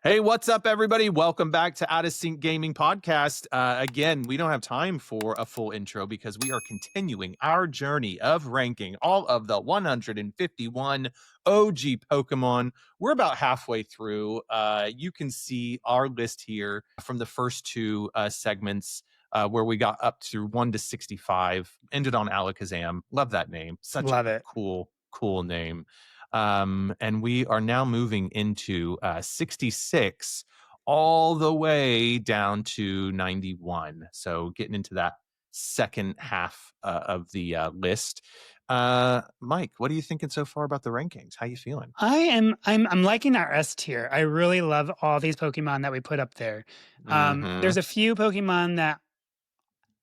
Hey, what's up, everybody? Welcome back to Out of Sync Gaming Podcast. Again, we don't have time for a full intro because we are continuing our journey of ranking all of the 151 OG Pokemon. We're about halfway through. You can see our list here from the first two segments where we got up to 1 to 65. Ended on Alakazam. Love that name. Such a cool name. And we are now moving into 66 all the way down to 91. So getting into that second half of the list. Mike, what are you thinking so far about the rankings? How you feeling? I'm liking our S tier. I really love all these Pokemon that we put up there. There's a few Pokemon that,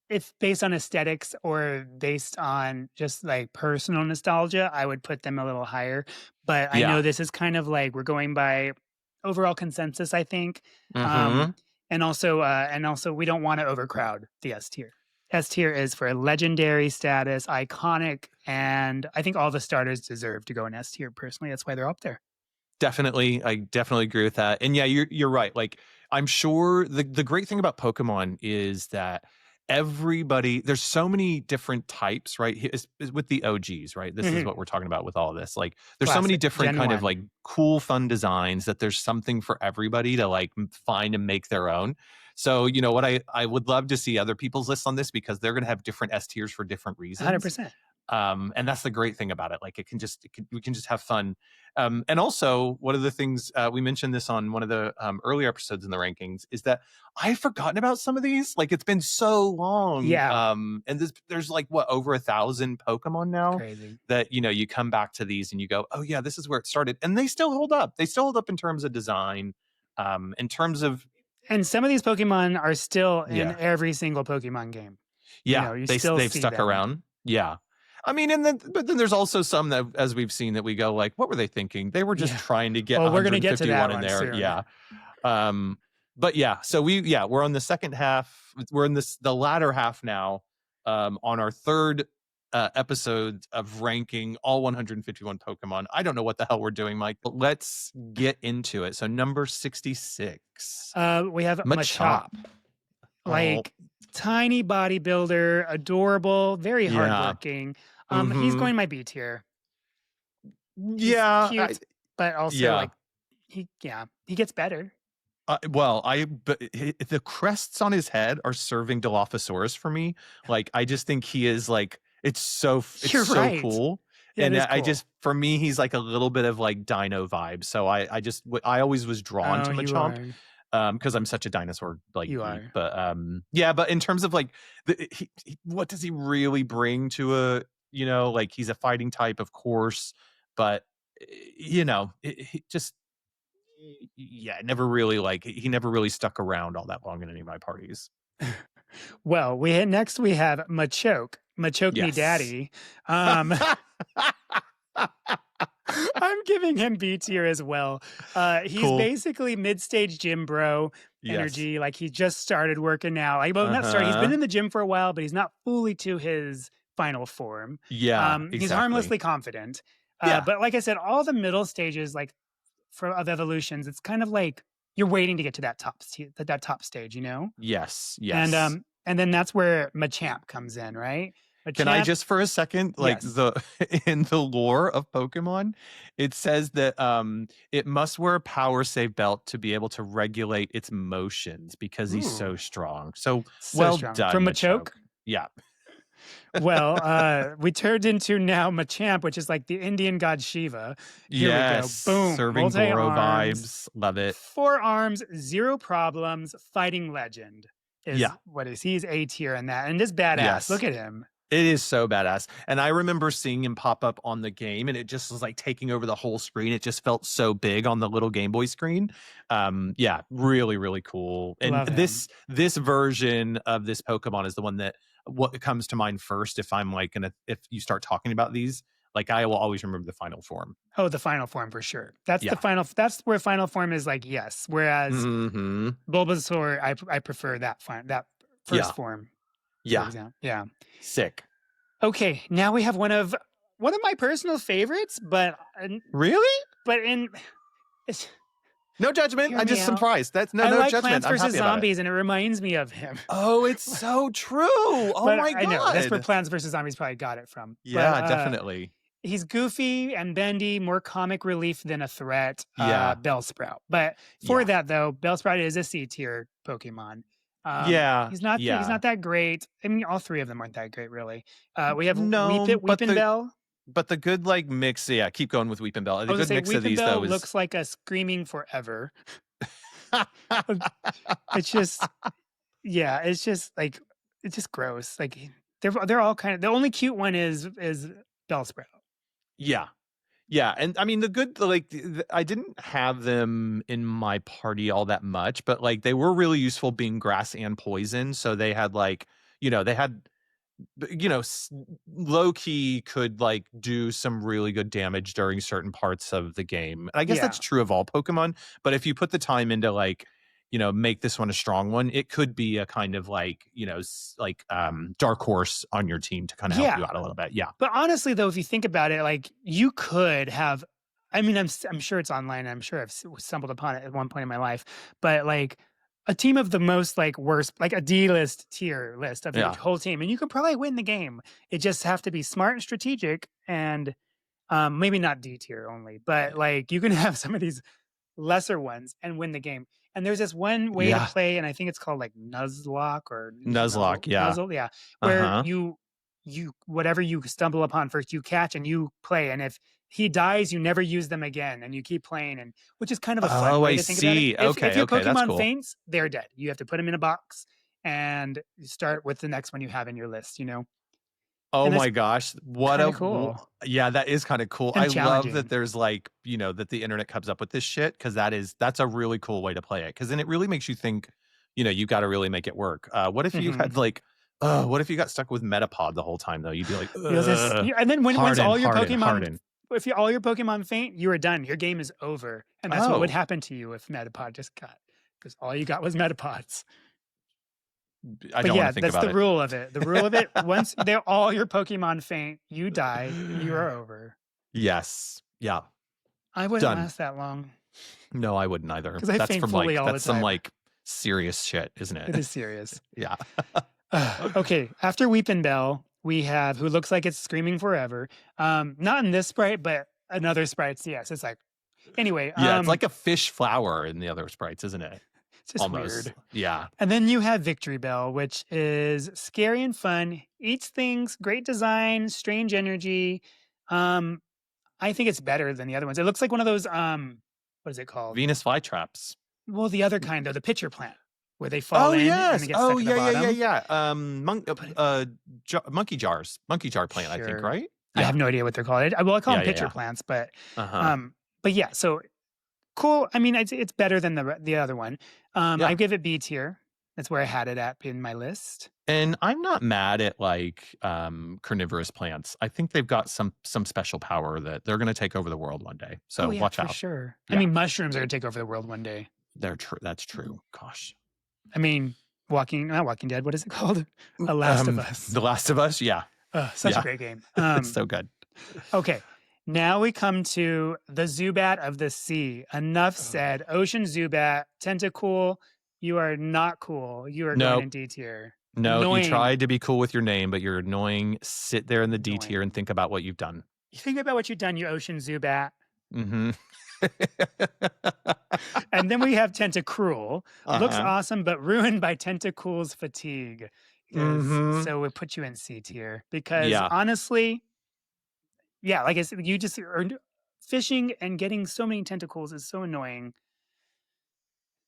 if based on aesthetics or based on just like personal nostalgia, I would put them a little higher. But I know this is kind of like we're going by overall consensus, I think. And also we don't want to overcrowd the S tier. S tier is for legendary status, iconic, and I think all the starters deserve to go in S tier. Personally, that's why they're up there. Definitely, I definitely agree with that. And yeah, you're right. Like, I'm sure the great thing about Pokemon is that there's so many different types, right? Is with the OGs, right? This is what we're talking about with all of this. Like, there's so many different kind of like cool, fun designs that there's something for everybody to like find and make their own. So, you know what, I would love to see other people's lists on this because they're going to have different S tiers for different reasons. 100%. And that's the great thing about it. Like, we can just have fun. And also, one of the things we mentioned this on one of the earlier episodes in the rankings is that I've forgotten about some of these. Like, it's been so long. Yeah. And there's like over 1,000 Pokemon now. Crazy. That, you know, you come back to these and you go, oh yeah, this is where it started, and they still hold up. They still hold up in terms of design, in terms of. And some of these Pokemon are still in every single Pokemon game. Yeah, you know, they've stuck around. Yeah. I mean, but then there's also some that, as we've seen, that we go like, what were they thinking? They were just trying to get 151 in there. Soon. Yeah. But yeah, so we're on the second half. We're in the latter half now, on our third episode of ranking all 151 Pokemon. I don't know what the hell we're doing, Mike, but let's get into it. So number 66. We have Machop. Like, tiny bodybuilder, adorable, very hardworking. He's going my B tier. Yeah, cute, but also like he gets better. The crests on his head are serving Dilophosaurus for me. Like, I just think he is like, it's so right. Cool. Yeah, and I just, for me, he's like a little bit of like dino vibe. So I always was drawn to Machop. Because I'm such a dinosaur like you are. But but in terms of like what does he really bring to a, you know, like, he's a fighting type, of course, but you know, he just never really stuck around all that long in any of my parties. Well, we have Machoke Me Daddy. I'm giving him B tier as well. He's basically mid-stage gym bro energy. Like, he just started working now. Like, well, not started. He's been in the gym for a while, but he's not fully to his final form. Yeah, exactly. He's harmlessly confident. But like I said, all the middle stages, like of evolutions, it's kind of like you're waiting to get to that top stage, you know? Yes. And then that's where Machamp comes in, right? Can I just for a second, like, in the lore of Pokemon, it says that it must wear a power save belt to be able to regulate its motions because he's so strong. So well strong. Done, From Machoke? Yeah. Well, we turned into now Machamp, which is like the Indian god Shiva. Here we go. Boom. Serving Goro vibes. Love it. 4 arms, 0 problems, fighting legend is what is. He's A tier in that. And this badass. Yes. Look at him. It is so badass. And I remember seeing him pop up on the game, and it just was like taking over the whole screen. It just felt so big on the little Game Boy screen. Really, really cool. And this version of this Pokemon is the one that what comes to mind first if I'm like if you start talking about these. Like, I will always remember the final form. Oh, the final form for sure. That's the final. That's where final form is like, yes. Whereas Bulbasaur, I prefer that first form. Yeah. Sick. Okay, now we have one of my personal favorites, but really? But No judgment. Hear I'm me just out. surprised. That's no I like judgment. Plants I'm vs. happy about it. Zombies, and it reminds me of him. Oh, it's so true. Oh But my I know that's where God. Plants vs. Zombies probably got it from. Yeah, But definitely. he's goofy and bendy, more comic relief than a threat. Yeah. Bellsprout. But for that though, Bellsprout is a C tier Pokemon. Yeah. He's not that great. I mean, all three of them aren't that great, really. We have No, Weepin' Bell. But the good like mix, yeah, keep going with Weepin' Bell. I The was good gonna say mix of Weepin' these Bell though is looks like a Screaming Forever. It's just, yeah, it's just like it's just gross. Like they're all kind of, the only cute one is Bellsprout. Yeah. Yeah, and I mean I didn't have them in my party all that much, but like they were really useful being grass and poison. So they had like, they had low key could like do some really good damage during certain parts of the game. And I guess that's true of all Pokemon, but if you put the time into like, make this one a strong one, it could be a kind of like, dark horse on your team to kind of help you out a little bit. Yeah. But honestly though, if you think about it, like you could have, I mean, I'm sure it's online. I'm sure I've stumbled upon it at one point in my life, but like a team of the most like worst, like a D-list tier list of your whole team, and you could probably win the game. It just have to be smart and strategic, and maybe not D tier only, but like you can have some of these lesser ones and win the game. And there's this one way to play, and I think it's called like Nuzlocke or Nuzlocke, Nuzzle, where you whatever you stumble upon first, you catch and you play, and if he dies, you never use them again, and you keep playing, and which is kind of a fun way to think about it. If your Pokemon faints, they're dead. You have to put them in a box and start with the next one you have in your list. Oh my gosh. What a cool. Yeah, that is kind of cool. And I love that there's like, that the internet comes up with this shit, because that's a really cool way to play it. Because then it really makes you think, you got to really make it work. What if you had like, what if you got stuck with Metapod the whole time though? You'd be like, and then once all your Pokemon, if all your Pokemon faint, you are done. Your game is over, and that's what would happen to you if Metapod just got, because all you got was Metapods. I don't want to think about it. That's the rule of it. The rule of it, once all your Pokemon faint, you die, you are over. Yes. Yeah. I wouldn't last that long. No, I wouldn't either. Because I faint fully all the time. That's some like serious shit, isn't it? It is serious. Yeah. Okay. After Weepin' Bell, we have who looks like it's Screaming Forever. Not in this sprite, but another sprite. Yes, it's like, anyway. Yeah, it's like a fish flower in the other sprites, isn't it? It's just weird. Yeah. And then you have Victory Bell, which is scary and fun, eats things, great design, strange energy. I think it's better than the other ones. It looks like one of those, what is it called? Venus flytraps. Well, the other kind, though, the pitcher plant, where they fall in and they get stuck at the bottom. Monkey jars. Monkey jar plant, I think, right? Yeah. I have no idea what they're called. I call them pitcher plants, but yeah, so cool. I mean, it's better than the other one. I give it B tier. That's where I had it at in my list. And I'm not mad at like carnivorous plants. I think they've got some special power that they're going to take over the world one day. So watch out. For sure. Yeah. I mean, mushrooms are going to take over the world one day. That's true. Gosh. I mean, not Walking Dead. What is it called? The Last of Us. The Last of Us. Yeah. Such a great game. It's so good. Okay. Now we come to the Zubat of the Sea. Enough said. Ocean Zubat, Tentacool, you are not cool. You are going in D tier. No, annoying. You tried to be cool with your name, but you're annoying. Sit there in the D tier and think about what you've done. You think about what you've done, you Ocean Zubat. Mm-hmm. And then we have Tentacruel. Looks awesome, but ruined by Tentacool's fatigue. So we put you in C tier. Because honestly, like I said, you just earned fishing and getting so many tentacles is so annoying.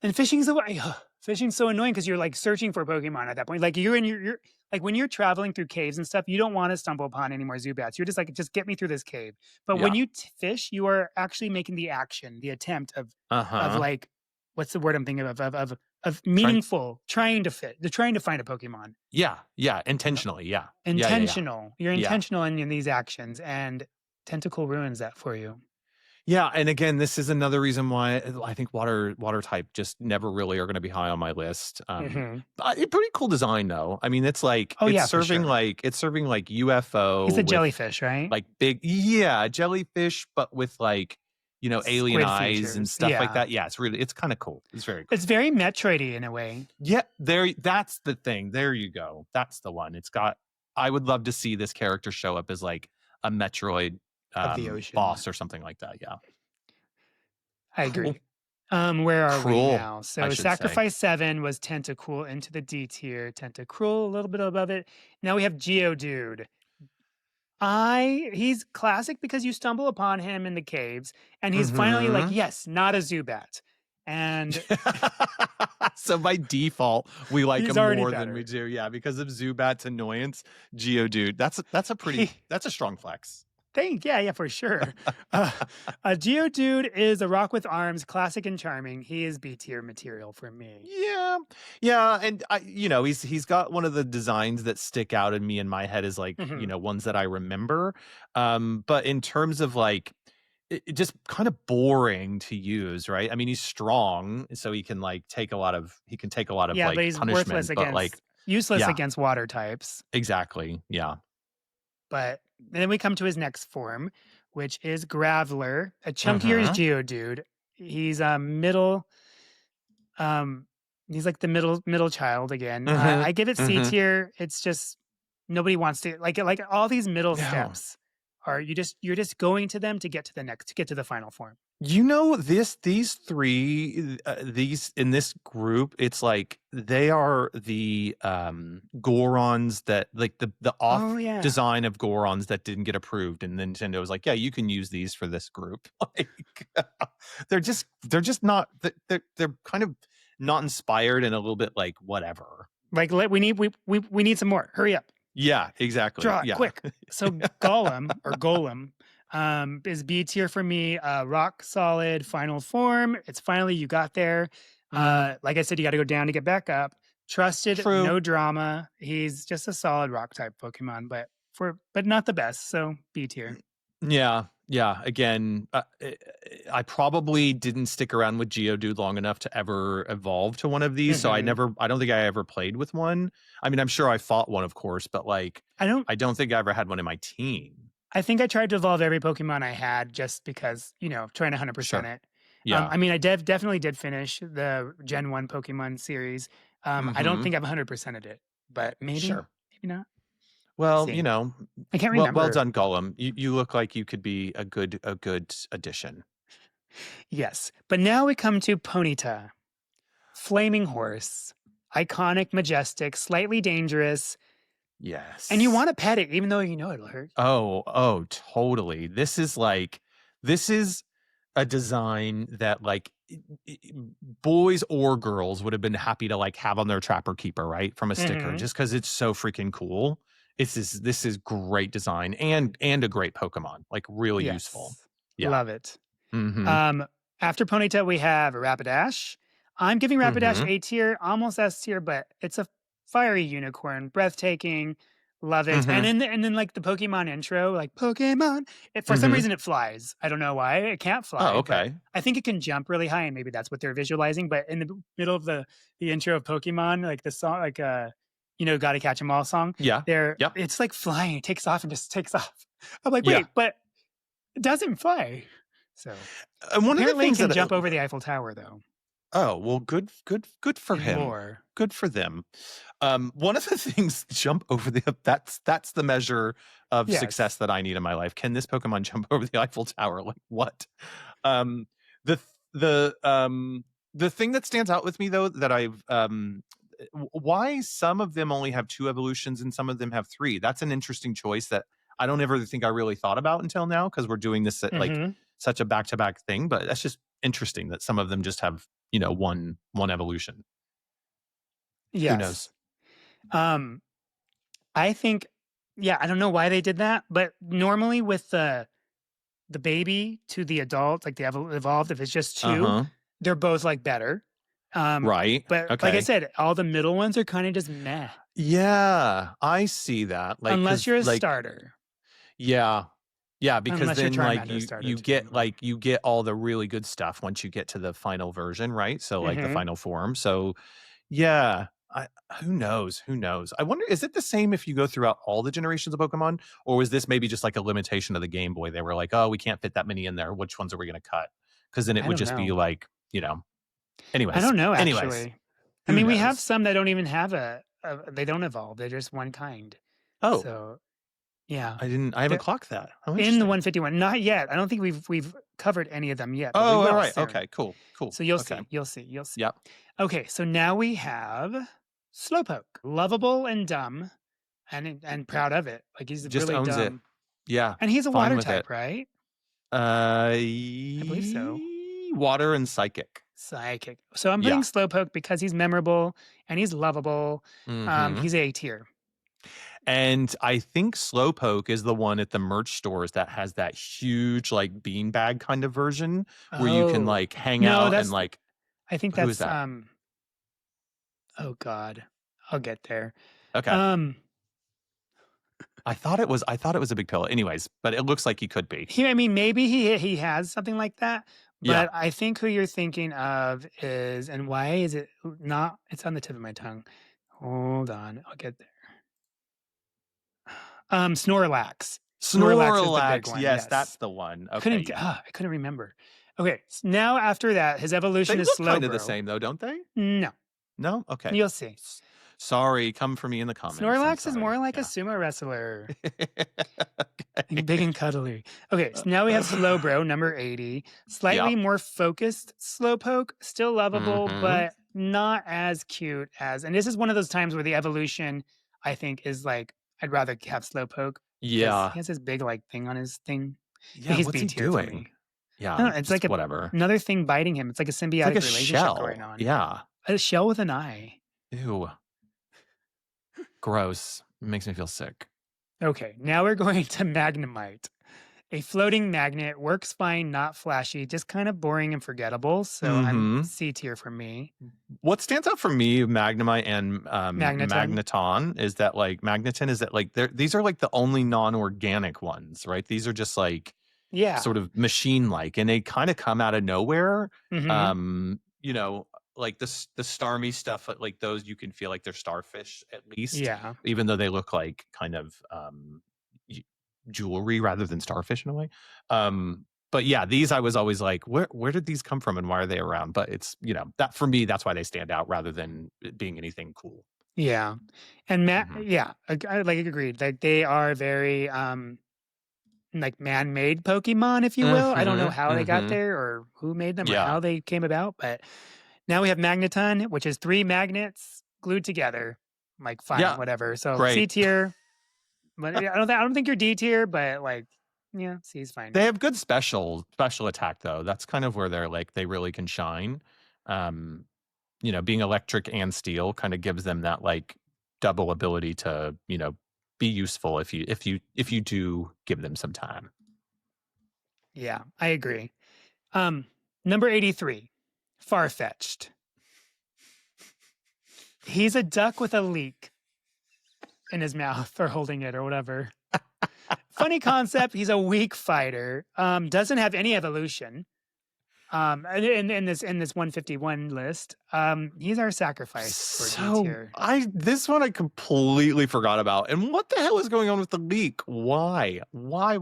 And fishing's so annoying because you're like searching for Pokemon at that point. Like you're like when you're traveling through caves and stuff, you don't want to stumble upon any more Zubats. You're just like, just get me through this cave. But when you fish, you are actually making the action, the attempt of like, what's the word I'm thinking of meaningful, trying to find a Pokemon. Yeah. Intentionally. Yeah. Intentional. You're intentional in these actions, and Tentacool ruins that for you. Yeah, and again, this is another reason why I think water type just never really are going to be high on my list. Pretty cool design though. I mean, it's like it's serving like UFO. It's a jellyfish, right? Like big, jellyfish, but with like alien squid eyes and features. stuff like Yeah. that. Yeah, it's kind of cool. It's very cool. It's very Metroidy in a way. Yeah, that's the thing. There you go. That's the one. I would love to see this character show up as like a Metroid Of the ocean. boss or something like that. Yeah. I Cool. agree. Where are we Cruel, now? I So should say. Sacrifice 7 was Tentacruel into the D tier. Tentacruel a little bit above it. Now we have Geodude. He's classic because you stumble upon him in the caves, and he's finally like, Mhm. yes, not a Zubat. And So by default, we like He's him already more than we better. do. Yeah, because of Zubat's annoyance. Geodude, that's a strong flex. yeah, for sure. Geodude is a rock with arms, classic and charming. He is B tier material for me. Yeah, and he's got one of the designs that stick out in my head as like Mhm. ones that I remember. But in terms of like it just kind of boring to use, right? I mean, he's strong, so he can take a lot of Yeah, but like he's punishment, worthless but like useless yeah, against water types. exactly, yeah. But then we come to his next form, which is Graveler, a chunkier Geodude. He's a middle, he's like the middle child again. I give it C tier. It's just nobody wants to like all these middle No. steps are you're just going to them to get to the final form. These three these in this group, it's like they are the Gorons that like the off design of Gorons that didn't get approved, and Nintendo was like, yeah, you can use these for this group. Like they're just not they're kind of not inspired and a little bit like whatever. Like we need some more. Hurry up. Yeah, exactly. Draw it Yeah. quick. So Golem is B tier for me. Rock solid final form. It's finally you got there. Like I said, you got to go down to get back up. Trusted, True. no drama. He's just a solid rock type Pokemon, but not the best. So B tier. Yeah. Again, I probably didn't stick around with Geodude long enough to ever evolve to one of these. So I don't think I ever played with one. I mean, I'm sure I fought one, of course, but like, I don't think I ever had one in my team. I think I tried to evolve every Pokemon I had just because, trying to 100% it. Yeah. I mean, I definitely did finish the Gen 1 Pokemon series. I don't think I've 100%ed it, but maybe not. Well, See. I can't remember. Well done, Golem. You look like you could be a good addition. Yes, but now we come to Ponyta, flaming horse, iconic, majestic, slightly dangerous. Yes, and you want to pet it, even though you know it'll hurt. Oh, totally. This is a design that like boys or girls would have been happy to like have on their Trapper Keeper, right? From a sticker, just because it's so freaking cool. This is great design and a great Pokemon, like really useful. Yeah. Love it. After Ponyta, we have Rapidash. I'm giving Rapidash A tier, almost S tier, but it's a fiery unicorn, breathtaking. Love it. And then like the Pokemon intro, like Pokemon. For some reason it flies. I don't know why. It can't fly. Oh, okay. I think it can jump really high, and maybe that's what they're visualizing. But in the middle of the intro of Pokemon, like the song, like Gotta Catch 'Em All song. Yeah. It's like flying. It takes off and just takes off. I'm like, wait, but it doesn't fly. So one apparently of the things it can jump over the Eiffel Tower though. Oh, well, good for him. More. Good for them. One of the things jump over that's the measure of success that I need in my life. Can this Pokemon jump over the Eiffel Tower? Like what? The thing that stands out with me though that I've why some of them only have 2 evolutions and some of them have 3. That's an interesting choice that I don't ever think I really thought about until now because we're doing this at like such a back-to-back thing, but that's just interesting that some of them just have one evolution. Yes. Who knows? I think I don't know why they did that, but normally with the baby to the adult, like the evolved, if it's just 2, they're both like better. Right. But like I said, all the middle ones are kind of just meh. Yeah, I see that. Like unless you're a starter. Yeah. Yeah, because Unless then like you get all the really good stuff once you get to the final version, right? So like the final form. So yeah. Who knows? Who knows? I wonder, is it the same if you go throughout all the generations of Pokemon, or was this maybe just like a limitation of the Game Boy? They were like, oh, we can't fit that many in there. Which ones are we going to cut? Because then it I would don't just be know. like, I don't know, actually. I who mean, we have knows? some that don't even have they don't evolve. They're just one kind. Oh, So, yeah. I haven't They're clocked that. Oh, in the interesting. 151. Not yet. I don't think we've covered any of them yet, but we Oh, all will right. soon. Okay, cool. So you'll Okay. see. You'll see. You'll see. Yep. Okay, so now we have Slowpoke. Lovable and dumb and proud of it. Like, he's Just really owns it. dumb. Yeah. And he's a Fine water with type, it. right? I believe so. Water and psychic. Psychic. So I'm Yeah. putting Slowpoke because he's memorable and he's lovable. Mhm. He's A tier. And I think Slowpoke is the one at the merch stores that has that huge like beanbag kind of version where you can Oh. like hang No, out that's and like. I think Who is that's that? oh God. I'll get there. Okay. I thought it was a big pill. Anyways, but it looks like he could be. I mean, maybe he has something like that, Yeah. but I think who you're thinking of is, and why is it not? It's on the tip of my tongue. Hold on, I'll get there. Snorlax. Snorlax is the big one. Yes, that's the one. Okay, I couldn't remember. Okay, so now after that, his evolution they is look kind of the Slowbro. same though, don't they? No, No. Okay. you'll see. Sorry, come for me in the comments. Snorlax is more like a sumo wrestler. Okay. Big and cuddly. Okay, so now we have Slowbro, number 80. Slightly more focused Slowpoke, still lovable, but not as cute as. And this is one of those times where the evolution, I think, is like, I'd rather have Slowpoke. Yeah. He has this big like thing on his thing. Yeah, He's what's B he tier for doing? me. Yeah, No, it's like whatever. Another thing biting him. It's like a symbiotic It's like a relationship shell. going on. Yeah. A shell with an eye. Ew. Gross. It makes me feel sick. Okay, now we're going to Magnemite. A floating magnet, works fine, not flashy, just kind of boring and forgettable. So I'm C tier for me. What stands out for me, Magnemite and Magneton, is that like these are like the only non-organic ones, right? These are just like sort of machine-like, and they kind of come out of nowhere. Like the Starmie stuff, like those, you can feel like they're starfish at least, even though they look like kind of jewelry rather than starfish in a way. But yeah, these I was always like, where did these come from and why are they around? But it's that for me, that's why they stand out rather than it being anything cool. Yeah, and I agreed. Like they are very like man-made Pokemon, if you will. I don't know how they got there or who made them or how they came about, but now we have Magneton, which is 3 magnets glued together. I'm like, fine, whatever. So C tier. But I don't think you're D tier, but like, yeah, C is fine. They have good special attack though. That's kind of where they really can shine. Being electric and steel kind of gives them that like double ability to, be useful if you do give them some time. Yeah, I agree. Number 83, Farfetch'd. He's a duck with a leek in his mouth or holding it or whatever. Funny concept. He's a weak fighter. Doesn't have any evolution. In this 151 list, he's our sacrifice for D tier. This one I completely forgot about. And what the hell is going on with the leak? Why? Why?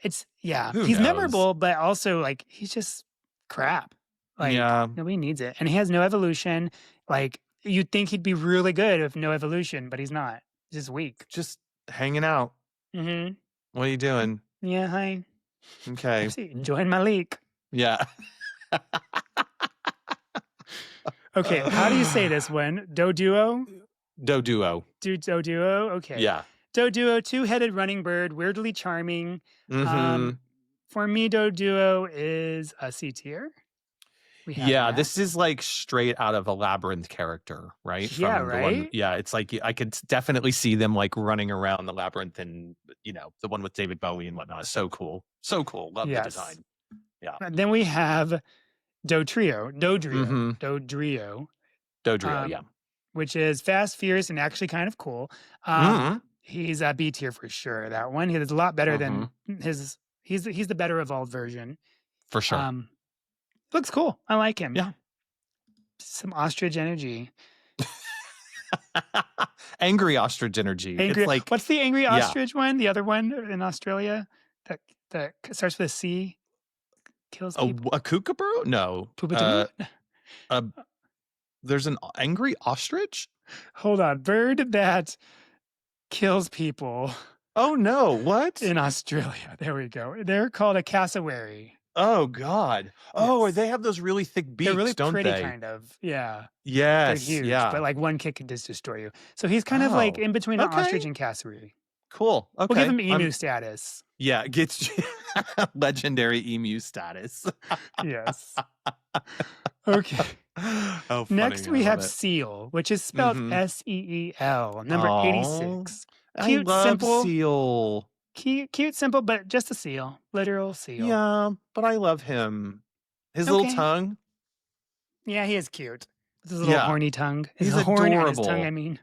It's he's memorable, but also like he's just crap. Like nobody needs it, and he has no evolution. Like you'd think he'd be really good with no evolution, but he's not. He's just weak. Just hanging out. Mm-hmm. What are you doing? Yeah, hi. Okay. Join my league. Yeah. Okay, how do you say this one? Doduo? Doduo. Doduo? Okay. Yeah. Doduo, 2-headed running bird, weirdly charming. For me, Doduo is a C tier. This is like straight out of a Labyrinth character, right? Yeah, right? It's like I could definitely see them like running around the Labyrinth and, the one with David Bowie and whatnot. So cool. So cool. Love the design. Yeah. And then we have Dodrio, which is fast, fierce, and actually kind of cool. He's a B tier for sure. That one, he's a lot better than his. He's the better evolved version for sure. Looks cool. I like him. Yeah. Some ostrich energy. Angry ostrich energy. Angry. It's like, What's the angry yeah. ostrich one? The other one in Australia that starts with a C, kills people. A kookaburra? No. Poopadoo? There's an angry ostrich? Hold on. Bird that kills people Oh no, what? in Australia. There we go. They're called a cassowary. Oh God. Oh, Yes. they have those really thick beaks, They're really don't pretty, they? kind of. Yeah. They're Yes, huge, yeah. but like one kick can just destroy you. So he's kind of like Oh, in between an ostrich okay. and cassowary. Cool. We'll give Okay. him emu status. Yeah, gets legendary emu status. Yes. Okay. How funny. Next, I we love have it. seal, which is spelled Mhm. SEEL, number Aw, 86. I Cute, love simple. Seal. Cute, simple, but just a seal. Literal seal. Yeah, but I love him. His little Okay. tongue. Yeah, he is cute. With his little Yeah. horny tongue. His He's horn and his tongue, adorable. I mean.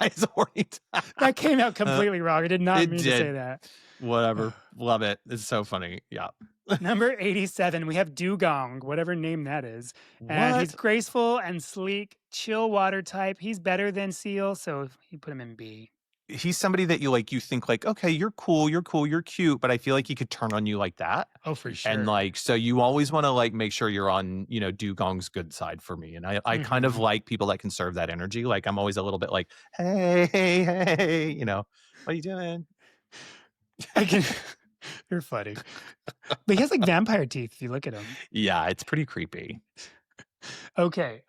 His horny tongue. That came out completely wrong. I did not it mean to did. say that. Whatever. Love it. It's so funny. Yeah. Number 87, we have Dugong, whatever name that is. And he's What? graceful and sleek, chill water type. He's better than seal, so he put him in B. He's somebody that you think like, okay, you're cool, you're cute, but I feel like he could turn on you like that. Oh, for sure. And like, so you always want to like make sure you're on, Dugong's good side for me. And I kind of like people that can serve that energy. Like I'm always a little bit like, hey, what are you doing? You're funny. But he has like vampire teeth if you look at him. Yeah, it's pretty creepy. Okay.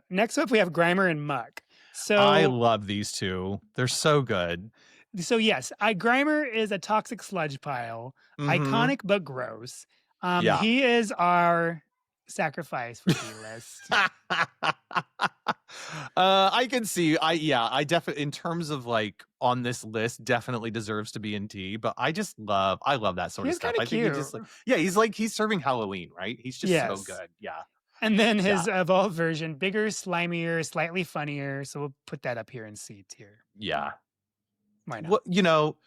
Next up we have Grimer and Muck. So I love these two. They're so good. So yes, Grimer is a toxic sludge pile. Iconic but gross. Yeah. He is our sacrifice for D-list. I can see. I definitely, in terms of like on this list, definitely deserves to be in D. But I love that sort of stuff. I think he's serving Halloween, right? He's just so good. Yeah. And then his evolved version, bigger, slimier, slightly funnier. So we'll put that up here in C tier. Yeah. Why not? Well,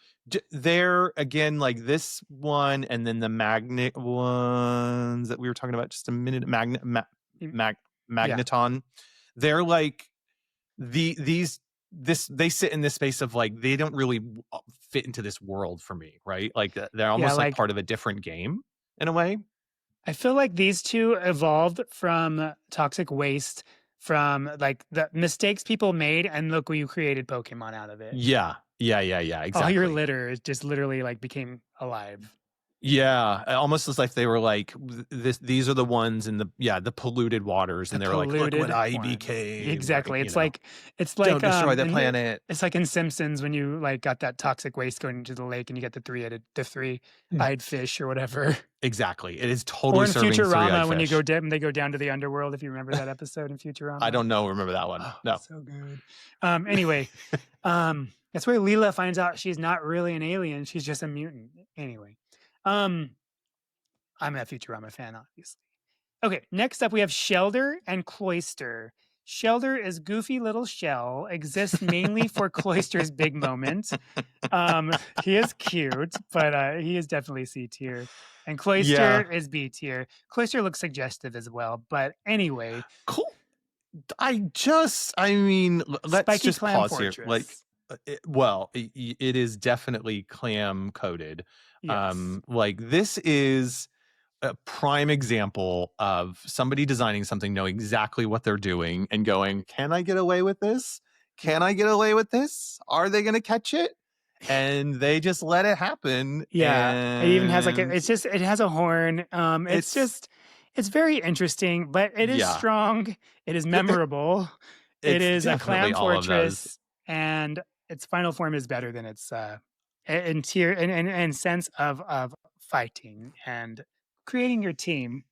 there again, like this one, and then the magnet ones that we were talking about just a minute. Magneton. They're like they sit in this space of like they don't really fit into this world for me, right? Like they're almost like part of a different game in a way. I feel like these two evolved from toxic waste, from like the mistakes people made, and look, you created Pokemon out of it. Yeah. Exactly. All your litter just literally like became alive. Yeah, almost as like they were like these are the ones in the polluted waters, and they're like, look what I became. Exactly. Like, it's like don't destroy the planet. It's like in Simpsons when you like got that toxic waste going into the lake, and you get the three-eyed fish or whatever. Exactly. It is totally. Or in serving Futurama when they go down to the underworld. If you remember that episode in Futurama, I don't remember that one. No, so good. Anyway, that's where Leela finds out she's not really an alien; she's just a mutant. Anyway. I'm a Futurama fan, obviously. Okay, next up we have Shelder and Cloyster. Shelder is goofy little shell, exists mainly for Cloyster's big moment. He is cute, but he is definitely C tier. And Cloyster is B tier. Cloyster looks suggestive as well, but anyway. Cool. Let's Spiky just Clam pause Fortress. here. Like, it is definitely clam coded. Yes. Like this is a prime example of somebody designing something, knowing exactly what they're doing and going, can I get away with this? Can I get away with this? Are they going to catch it? And they just let it happen. Yeah. It even has it has a horn. It's very interesting, but it is strong. It is memorable. It is a clam fortress, and its final form is better than its in tier and sense of fighting and creating your team.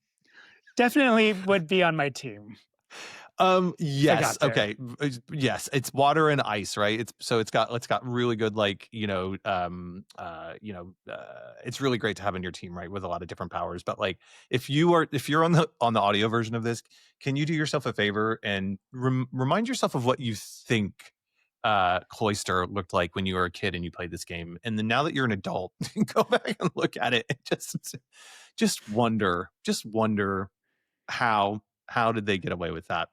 Definitely would be on my team. Yes. Okay. Yes. It's water and ice, right? It's got really good, like, it's really great to have in your team, right? With a lot of different powers. But like, if you're on the audio version of this, can you do yourself a favor and remind yourself of what you think Cloyster looked like when you were a kid and you played this game, and then now that you're an adult, go back and look at it and just wonder how did they get away with that?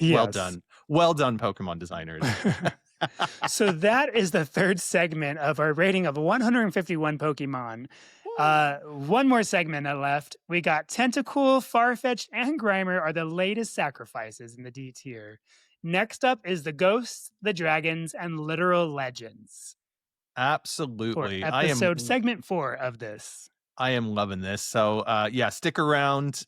Well Yes. done. Well done, Pokemon designers. So that is the third segment of our rating of 151 Pokemon. One more segment left. We got Tentacool, Farfetch'd, and Grimer are the latest sacrifices in the D tier. Next up is the Ghosts, the Dragons, and Literal Legends for Absolutely. episode segment 4 of this. I am loving this. So, yeah, stick around,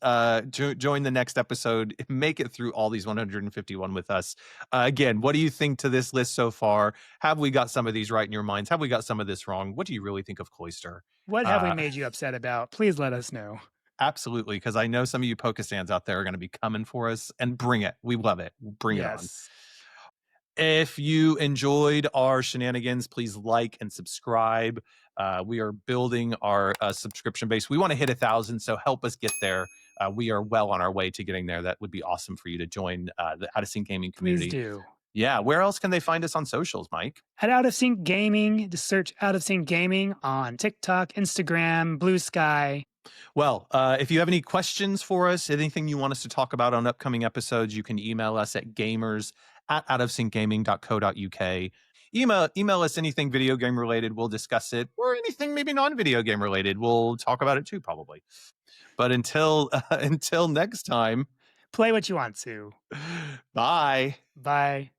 join the next episode, make it through all these 151 with us. Again, what do you think to this list so far? Have we got some of these right in your minds? Have we got some of this wrong? What do you really think of Cloyster? What have we Uh, made you upset about? Please let us know. Absolutely, because I know some of you Pokestans out there are going to be coming for us, and bring it. We love it. Bring it on. Yes. If you enjoyed our shenanigans, please like and subscribe. We are building our subscription base. We want to hit 1,000, so help us get there. We are well on our way to getting there. That would be awesome for you to join the Out of Sync Gaming community. Please do. Yeah. Where else can they find us on socials, Mike? At Out of Sync Gaming, just search Out of Sync Gaming on TikTok, Instagram, Blue Sky. Well, if you have any questions for us, anything you want us to talk about on upcoming episodes, you can email us at gamers@outofsyncgaming.co.uk. Email us anything video game related. We'll discuss it, or anything maybe non-video game related. We'll talk about it too, probably. But until next time, Play what you want to. bye. Bye.